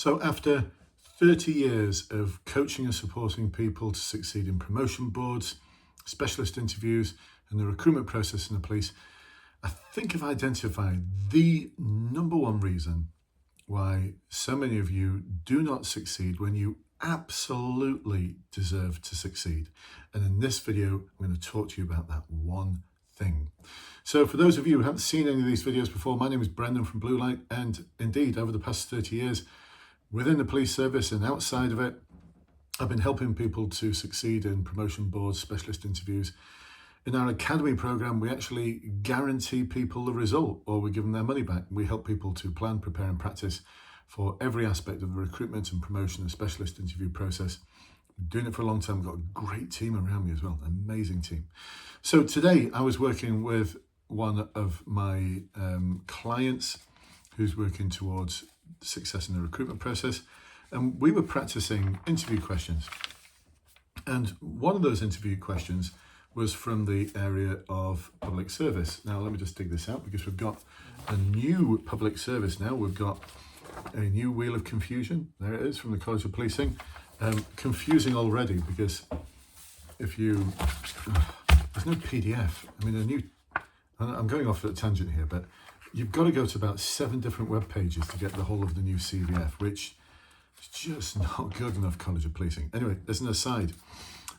So after 30 years of coaching and supporting people to succeed in promotion boards, specialist interviews, and the recruitment process in the police, I think I've identified the number one reason why so many of you do not succeed when you absolutely deserve to succeed. And in this video, I'm going to talk to you about that one thing. So for those of you who haven't seen any of these videos before, my name is Brendan from Bluelight, and indeed over the past 30 years within the police service and outside of it, I've been helping people to succeed in promotion boards, specialist interviews. In our academy program, we actually guarantee people the result, or we give them their money back. We help people to plan, prepare and practice for every aspect of the recruitment and promotion and specialist interview process. Been doing it for a long time. I've got a great team around me as well, an amazing team. So today I was working with one of my clients who's working towards success in the recruitment process, and we were practicing interview questions. And one of those interview questions was from the area of public service. Now let me just dig this out, because we've got a new public service now. We've got a new wheel of confusion. There it is, from the College of Policing. Confusing already, because if you there's no PDF. I mean, I'm going off at a tangent here, but you've got to go to about 7 different web pages to get the whole of the new CVF, which is just not good enough, College of Policing. Anyway, as an aside,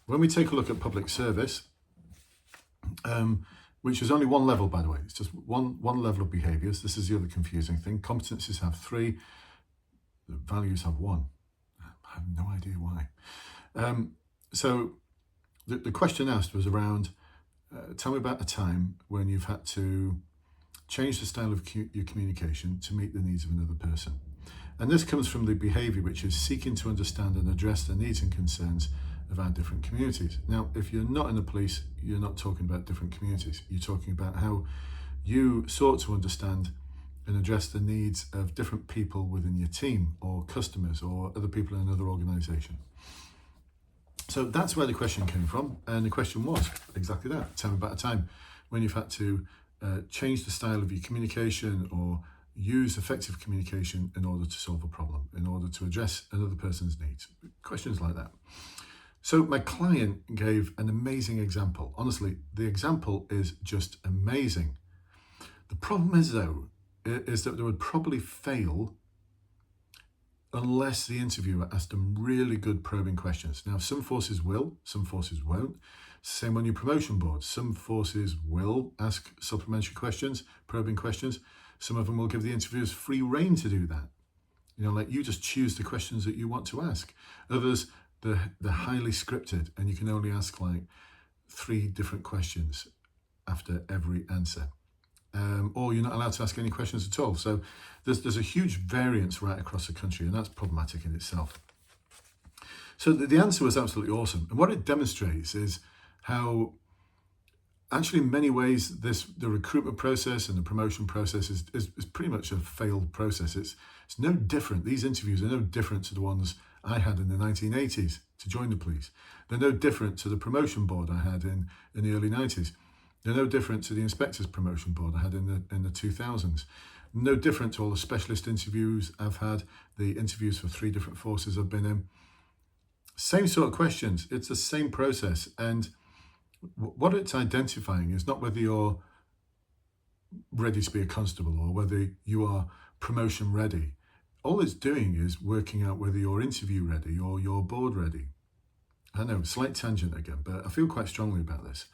when we take a look at public service, which is only one level, by the way, it's just one level of behaviours. This is the other confusing thing. Competencies have 3, the values have 1. I have no idea why. So the question asked was around, tell me about a time when you've had to change the style of your communication to meet the needs of another person. And this comes from the behaviour which is seeking to understand and address the needs and concerns of our different communities. Now, if you're not in the police, you're not talking about different communities. You're talking about how you sought to understand and address the needs of different people within your team, or customers, or other people in another organisation. So that's where the question came from, and the question was exactly that. Tell me about a time when you've had to change the style of your communication or use effective communication in order to solve a problem, in order to address another person's needs. Questions like that. So my client gave an amazing example. Honestly, the example is just amazing. The problem is, though, is that they would probably fail unless the interviewer asked them really good probing questions. Now, some forces will, some forces won't. Same on your promotion board. Some forces will ask supplementary questions, probing questions. Some of them will give the interviewers free rein to do that. You know, like, you just choose the questions that you want to ask. Others, they're highly scripted, and you can only ask like 3 different questions after every answer. Or you're not allowed to ask any questions at all. So there's a huge variance right across the country, and that's problematic in itself. So the answer was absolutely awesome. And what it demonstrates is how, actually, in many ways, the recruitment process and the promotion process is pretty much a failed process. It's no different. These interviews are no different to the ones I had in the 1980s to join the police. They're no different to the promotion board I had in the early 90s. They're no different to the inspector's promotion board I had in the 2000s. No different to all the specialist interviews I've had, the interviews for 3 different forces I've been in. Same sort of questions. It's the same process. And what it's identifying is not whether you're ready to be a constable or whether you are promotion ready. All it's doing is working out whether you're interview ready or you're board ready. I know, slight tangent again, but I feel quite strongly about this.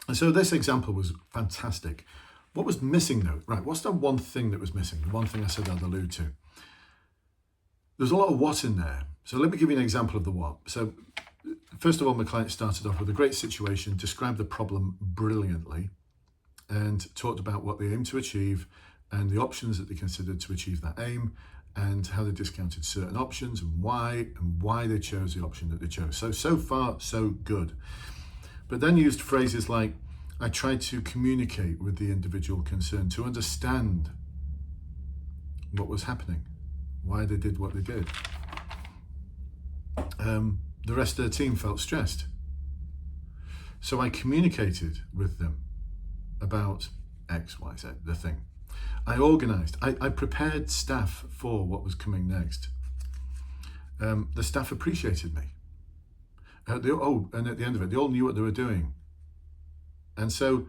And so this example was fantastic. What was missing, though? Right, what's the one thing that was missing? The one thing I said I'd allude to. There's a lot of what in there. So let me give you an example of the what. So first of all, my client started off with a great situation, described the problem brilliantly, and talked about what they aimed to achieve and the options that they considered to achieve that aim, and how they discounted certain options and why they chose the option that they chose. So far, so good. But then used phrases like, I tried to communicate with the individual concerned to understand what was happening, why they did what they did. The rest of the team felt stressed. So I communicated with them about X, Y, Z, the thing. I organised. I prepared staff for what was coming next. The staff appreciated me. And at the end of it, they all knew what they were doing. And so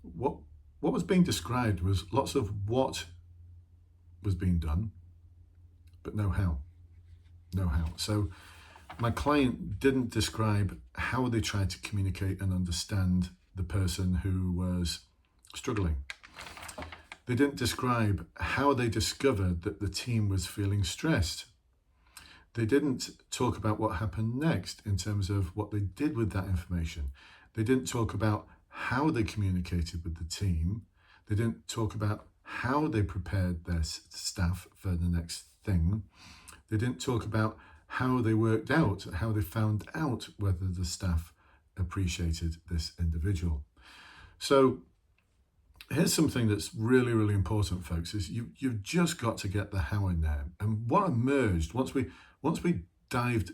what was being described was lots of what was being done, but no how. No how. So my client didn't describe how they tried to communicate and understand the person who was struggling. They didn't describe how they discovered that the team was feeling stressed. They didn't talk about what happened next in terms of what they did with that information. They didn't talk about how they communicated with the team. They didn't talk about how they prepared their staff for the next thing. They didn't talk about how they worked out, how they found out whether the staff appreciated this individual. So here's something that's really, really important, folks, is you've just got to get the how in there. And what emerged once we dived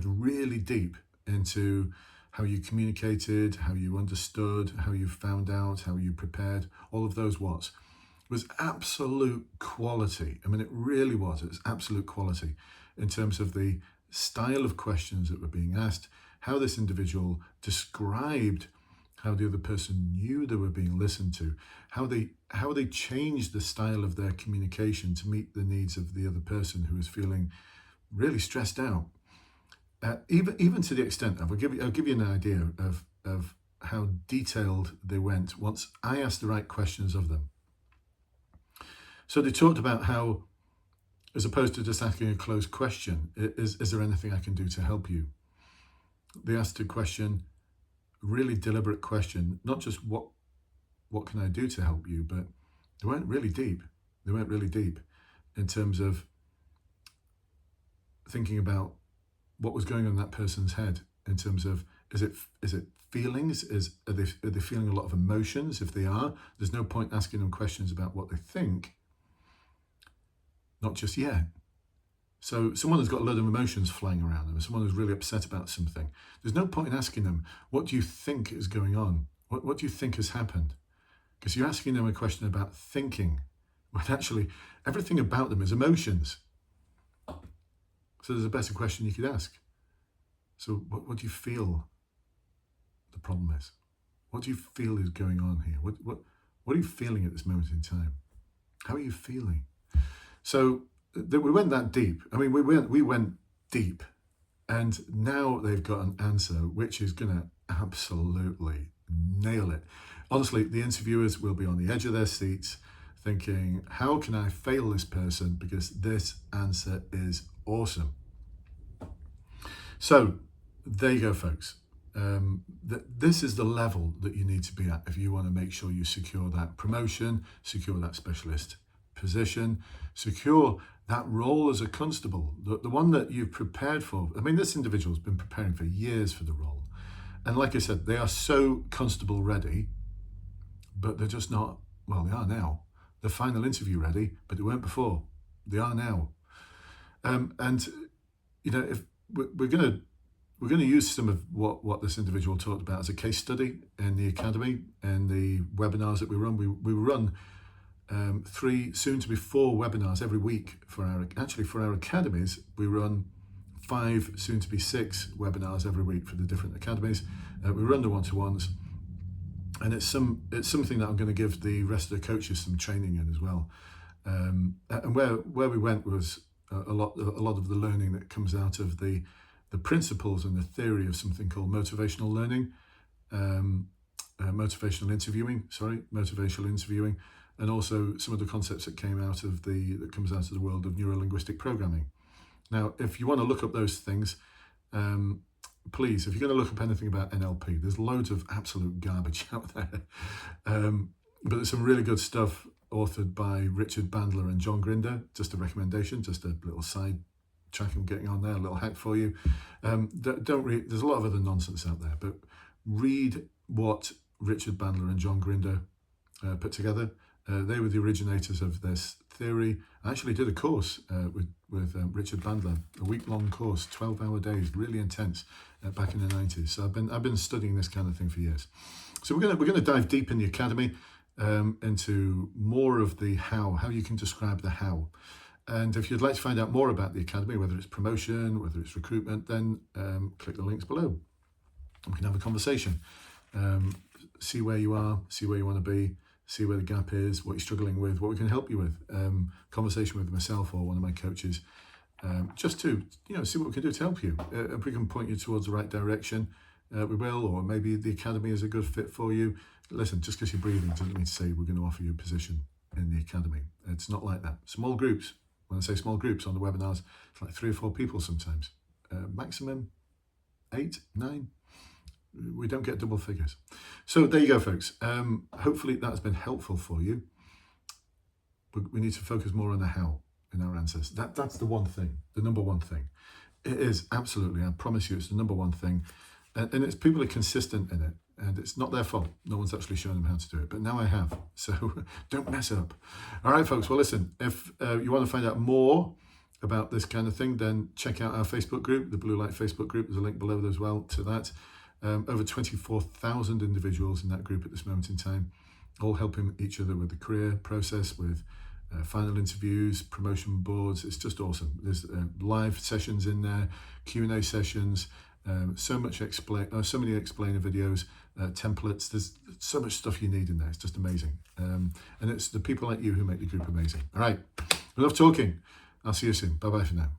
really deep into how you communicated, how you understood, how you found out, how you prepared, all of those was absolute quality. I mean, it really was. It was absolute quality in terms of the style of questions that were being asked, how this individual described how the other person knew they were being listened to, how they changed the style of their communication to meet the needs of the other person who was feeling really stressed out. Even to the extent of, I'll give you an idea of how detailed they went once I asked the right questions of them. So they talked about how, as opposed to just asking a closed question, is there anything I can do to help you? They asked a question, a really deliberate question, not just what can I do to help you, but they went really deep. They went really deep in terms of thinking about what was going on in that person's head in terms of, is it feelings? Are they feeling a lot of emotions? If they are, there's no point asking them questions about what they think. Not just yet. So someone who's got a lot of emotions flying around them, someone who's really upset about something, there's no point in asking them, what do you think is going on? What do you think has happened? Because you're asking them a question about thinking, when actually everything about them is emotions. So there's a better question you could ask. So what do you feel the problem is? What do you feel is going on here? What are you feeling at this moment in time? How are you feeling? So we went that deep. I mean, we went deep, and now they've got an answer which is going to absolutely nail it. Honestly, the interviewers will be on the edge of their seats thinking, how can I fail this person? Because this answer is awesome. So there you go, folks. This is the level that you need to be at if you want to make sure you secure that promotion, secure that specialist position, secure that role as a constable, the one that you've prepared for. I mean, this individual's been preparing for years for the role. And like I said, they are so constable ready, but they're just not, well, they are now. The final interview ready, but they weren't before. They are now. And, you know, if we're going to use some of what this individual talked about as a case study in the academy and the webinars that we run. We run 3, soon to be 4 webinars every week for our academies. We run 5, soon to be 6 webinars every week for the different academies. We run the one-to-ones, and it's something that I'm going to give the rest of the coaches some training in as well. And where we went was a lot of the learning that comes out of the principles and the theory of something called motivational learning, motivational interviewing, and also some of the concepts that comes out of the world of neuro-linguistic programming. Now, if you want to look up those things, please, if you're going to look up anything about NLP, there's loads of absolute garbage out there. But there's some really good stuff authored by Richard Bandler and John Grinder. Just a recommendation, just a little side track I'm getting on there, a little hack for you. Don't read, there's a lot of other nonsense out there, but read what Richard Bandler and John Grinder put together. They were the originators of this theory. I actually did a course with Richard Bandler, a week-long course, 12-hour days, really intense, back in the 90s. So I've been studying this kind of thing for years. So we're going to dive deep in the academy. into more of the how you can describe the how. And if you'd like to find out more about the Academy, whether it's promotion, whether it's recruitment, then click the links below. We can have a conversation, see where you are, see where you want to be, see where the gap is, what you're struggling with, what we can help you with. Conversation with myself or one of my coaches, just to see what we can do to help you. If we can point you towards the right direction, we will. Or maybe the Academy is a good fit for you. Listen, just because you're breathing doesn't mean to say we're going to offer you a position in the Academy. It's not like that. Small groups. When I say small groups on the webinars, it's like 3 or 4 people sometimes. Maximum 8, 9. We don't get double figures. So there you go, folks. Hopefully that's been helpful for you. But we need to focus more on the how in our answers. That's the one thing, the number one thing. It is absolutely, I promise you, it's the number one thing. And it's people are consistent in it. And it's not their fault. No one's actually shown them how to do it. But now I have. So don't mess up. All right, folks. Well, listen, if you want to find out more about this kind of thing, then check out our Facebook group, the Bluelight Facebook group. There's a link below as well to that. Over 24,000 individuals in that group at this moment in time, all helping each other with the career process, with final interviews, promotion boards. It's just awesome. There's live sessions in there, Q&A sessions, so many explainer videos, templates. There's so much stuff you need in there. It's just amazing. And it's the people like you who make the group amazing. All right. I love talking. I'll see you soon. Bye-bye for now.